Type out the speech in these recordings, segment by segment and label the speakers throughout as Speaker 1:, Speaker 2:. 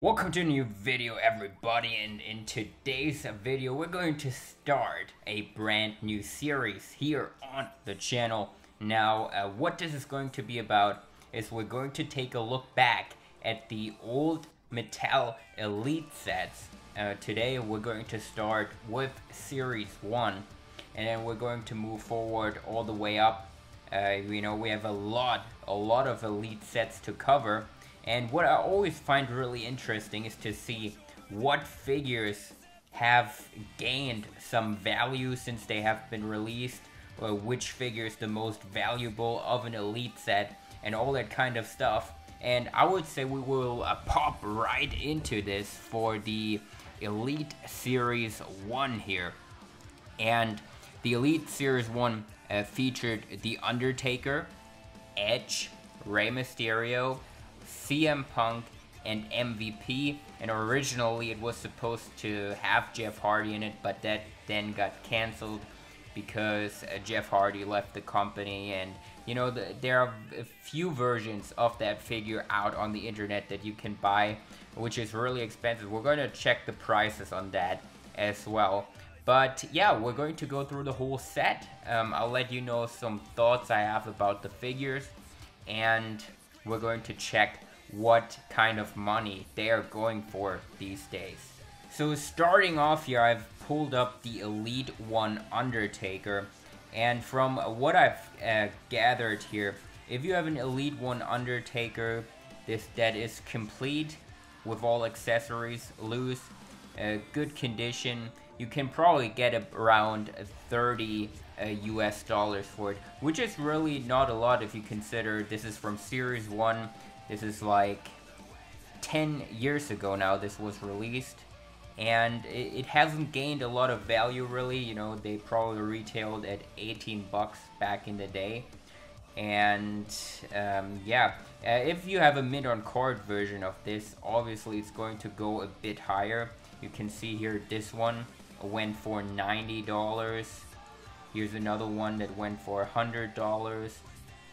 Speaker 1: Welcome to a new video, everybody, and in today's video we're going to start a brand new series here on the channel. Now what this is going to be about is we're going to take a look back at the old Mattel Elite sets. Today we're going to start with Series 1 and then we're going to move forward all the way up. We have a lot of Elite sets to cover. And what I always find really interesting is to see what figures have gained some value since they have been released, or which figure is the most valuable of an Elite set, and all that kind of stuff. And I would say we will pop right into this for the Elite Series 1 here. And the Elite Series 1 featured The Undertaker, Edge, Rey Mysterio, CM Punk, and MVP, and originally it was supposed to have Jeff Hardy in it, but that then got cancelled because Jeff Hardy left the company. And there are a few versions of that figure out on the internet that you can buy, which is really expensive. We're going to check the prices on that as well. But yeah, we're going to go through the whole set. I'll let you know some thoughts I have about the figures, and we're going to check what kind of money they are going for these days. So starting off here, I've pulled up the Elite 1 Undertaker, and from what I've gathered here, if you have an Elite 1 Undertaker that is complete with all accessories, loose, good condition, you can probably get around $30 US for it, which is really not a lot if you consider this is from Series 1. This is like 10 years ago now this was released, and it hasn't gained a lot of value really. They probably retailed at 18 bucks back in the day. And if you have a mid-on-card version of this, obviously it's going to go a bit higher. You can see here this one went for $90. Here's another one that went for $100.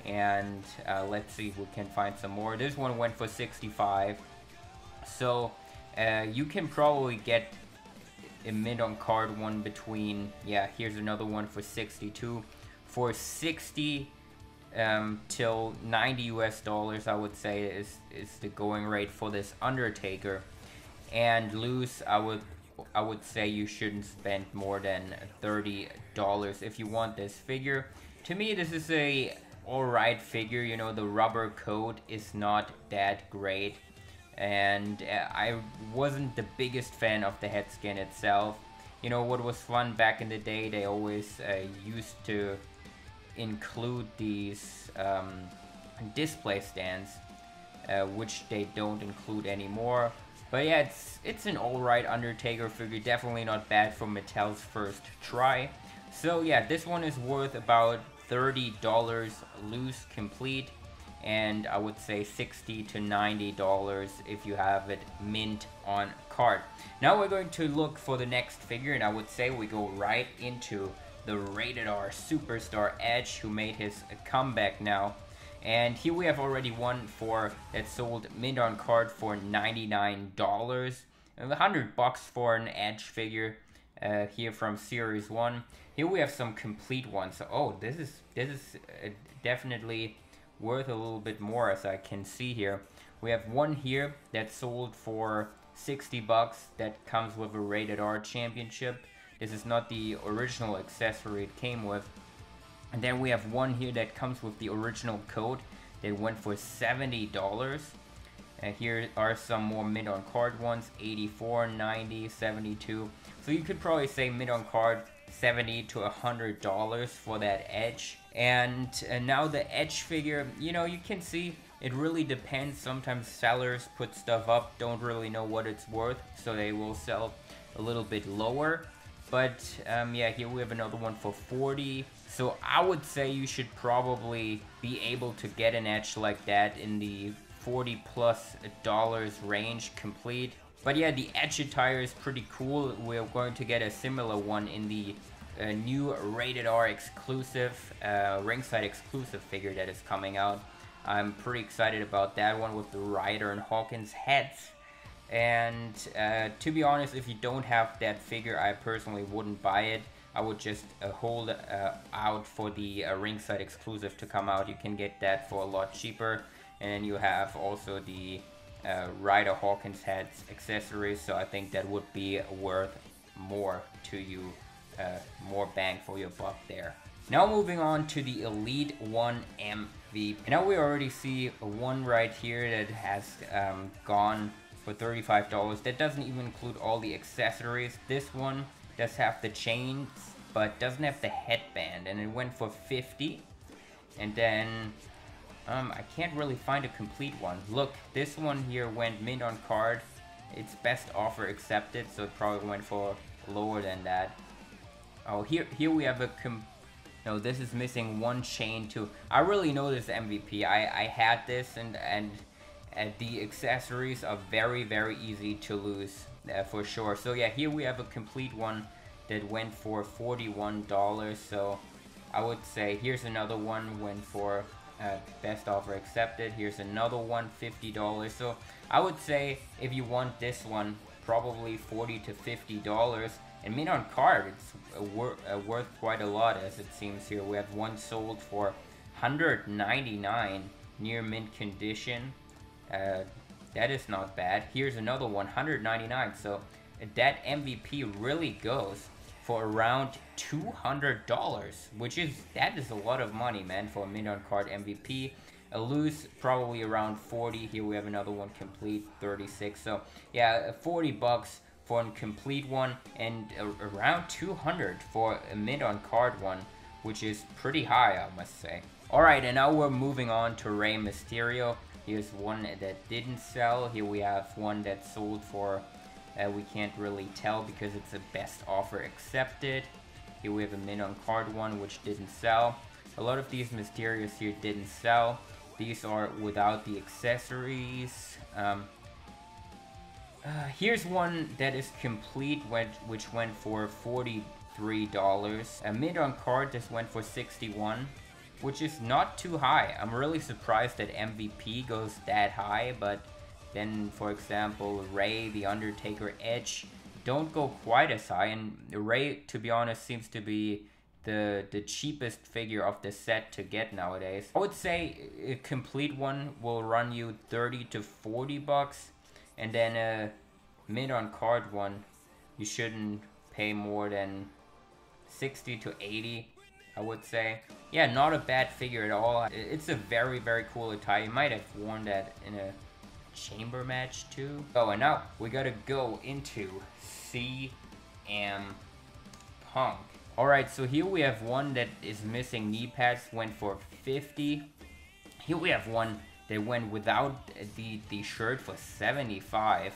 Speaker 1: And let's see if we can find some more. This one went for $65. So you can probably get a mid-on-card one between, here's another one for $62. For $60 till $90 US, I would say is the going rate for this Undertaker. And loose, I would say you shouldn't spend more than $30 if you want this figure. To me, this is a alright figure. The rubber coat is not that great, and I wasn't the biggest fan of the head scan itself. What was fun back in the day, they always used to include these display stands, which they don't include anymore. But yeah, it's an alright Undertaker figure, definitely not bad for Mattel's first try. So yeah, this one is worth about $30 loose complete, and I would say $60 to $90 if you have it mint on card. Now we're going to look for the next figure, and I would say we go right into the Rated R Superstar Edge, who made his comeback now. And here we have already one that sold mint on card for $99, and $100 for an Edge figure here from Series 1. Here we have some complete ones. Oh, this is definitely worth a little bit more, as I can see here. We have one here that sold for $60 that comes with a Rated R championship. This is not the original accessory it came with. And then we have one here that comes with the original coat that went for $70. And here are some more mid-on-card ones, 84, 90, 72. So you could probably say mid-on-card $70 to $100 for that Edge. And now the Edge figure, you can see it really depends. Sometimes sellers put stuff up, don't really know what it's worth, so they will sell a little bit lower. But yeah, here we have another one for $40. So I would say you should probably be able to get an Edge like that in the $40+ range complete. But yeah, the Edge attire is pretty cool. We're going to get a similar one in the new Rated R exclusive, ringside exclusive figure that is coming out. I'm pretty excited about that one with the Ryder and Hawkins heads. And to be honest, if you don't have that figure, I personally wouldn't buy it. I would just hold out for the ringside exclusive to come out. You can get that for a lot cheaper. And then you have also the Ryder Hawkins heads accessories, so I think that would be worth more to you, more bang for your buck there. Now moving on to the Elite 1 MVP. Now we already see one right here that has gone for $35. That doesn't even include all the accessories. This one does have the chains, but doesn't have the headband, and it went for $50. And then I can't really find a complete one. Look, this one here went mint on card. It's best offer accepted, so it probably went for lower than that. Oh, here we have a no, this is missing one chain too. I really know this MVP. I had this, and the accessories are very easy to lose for sure. So yeah, here we have a complete one that went for $41. So I would say here's another one, went for best offer accepted. Here's another one, $50. So I would say if you want this one, probably $40 to $50. And mint on card, it's worth quite a lot, as it seems here. We have one sold for $199, near mint condition. That is not bad. Here's another one, $199. So that MVP really goes for around $200, that is a lot of money, man, for a mint on card MVP. A loose, probably around 40. Here we have another one, complete, 36. So yeah, 40 bucks for a complete one, and around 200 for a mint on card one, which is pretty high, I must say. Alright, and now we're moving on to Rey Mysterio. Here's one that didn't sell. Here we have one that sold for, we can't really tell because it's a best offer accepted. Here we have a mint on card one, which didn't sell. A lot of these Mysterios here didn't sell. These are without the accessories. Here's one that is complete, which went for $43. A mint on card, this went for $61, which is not too high. I'm really surprised that MVP goes that high, but then, for example, Rey, the Undertaker, Edge don't go quite as high. And Rey, to be honest, seems to be the cheapest figure of the set to get nowadays. I would say a complete one will run you 30 to 40 bucks. And then a mint on card one, you shouldn't pay more than 60 to 80, I would say. Yeah, not a bad figure at all. It's a very cool attire. You might have worn that in a chamber match too. Oh, and now we gotta go into CM Punk. Alright, so here we have one that is missing knee pads, went for $50. Here we have one they went without the shirt for $75.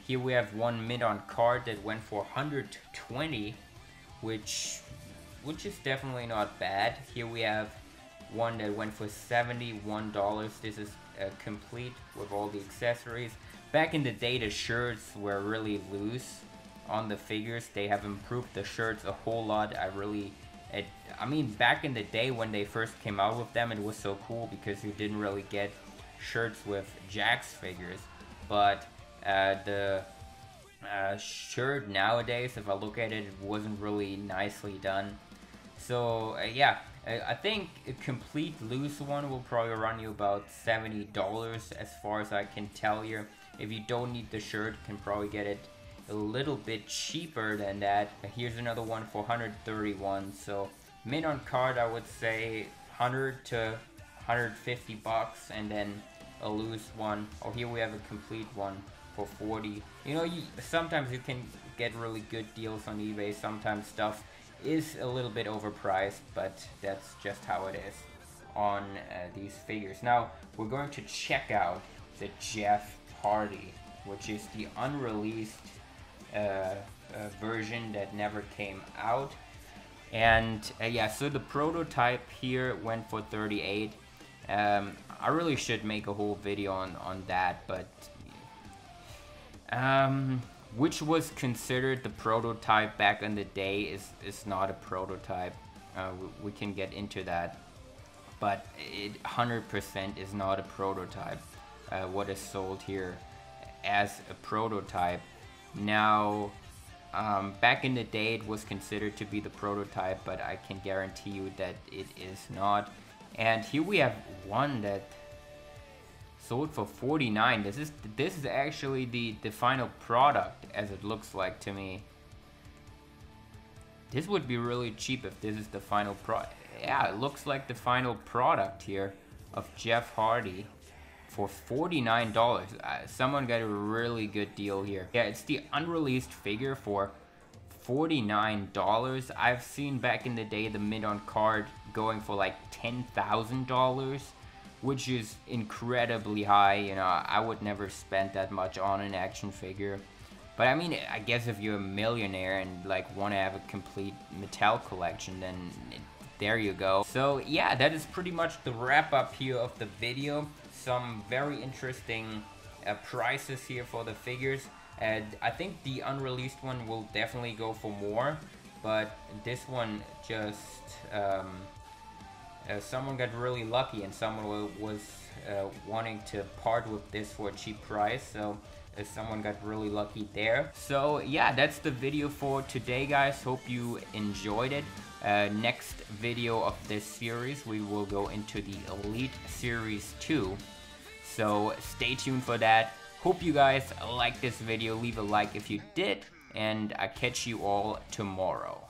Speaker 1: Here we have one mint on card that went for $120, which is definitely not bad. Here we have one that went for $71. This is complete with all the accessories. Back in the day, the shirts were really loose on the figures. They have improved the shirts a whole lot. I mean, back in the day when they first came out with them, it was so cool because you didn't really get shirts with Jax figures. But the shirt nowadays, if I look at it, it wasn't really nicely done. So yeah, I think a complete loose one will probably run you about $70 as far as I can tell here. If you don't need the shirt, you can probably get it a little bit cheaper than that. Here's another one for $131. So mint on card, I would say 100 to 150 bucks, and then a loose one. Oh, here we have a complete one for 40. You know, sometimes you can get really good deals on eBay. Sometimes stuff is a little bit overpriced, but that's just how it is on these figures. Now we're going to check out the Jeff Hardy, which is the unreleased version that never came out. And yeah, so the prototype here went for 38. I really should make a whole video on that, but which was considered the prototype back in the day is not a prototype. We can get into that, but it 100% is not a prototype. What is sold here, as a prototype. Now, back in the day it was considered to be the prototype, but I can guarantee you that it is not. And here we have one that sold for $49. This is actually the final product, as it looks like to me. This would be really cheap if this is the final product. Yeah, it looks like the final product here of Jeff Hardy for $49. Someone got a really good deal here. Yeah, it's the unreleased figure for $49. I've seen back in the day the mid-on card going for like $10,000, which is incredibly high. You know, I would never spend that much on an action figure. But I mean, I guess if you're a millionaire and like want to have a complete Mattel collection, then there you go. So yeah, that is pretty much the wrap up here of the video. Some very interesting prices here for the figures. And I think the unreleased one will definitely go for more, but this one just someone got really lucky and someone was wanting to part with this for a cheap price, so someone got really lucky there. So yeah, that's the video for today, guys. Hope you enjoyed it. Next video of this series, we will go into the Elite Series 2, so stay tuned for that. Hope you guys liked this video. Leave a like if you did, and I catch you all tomorrow.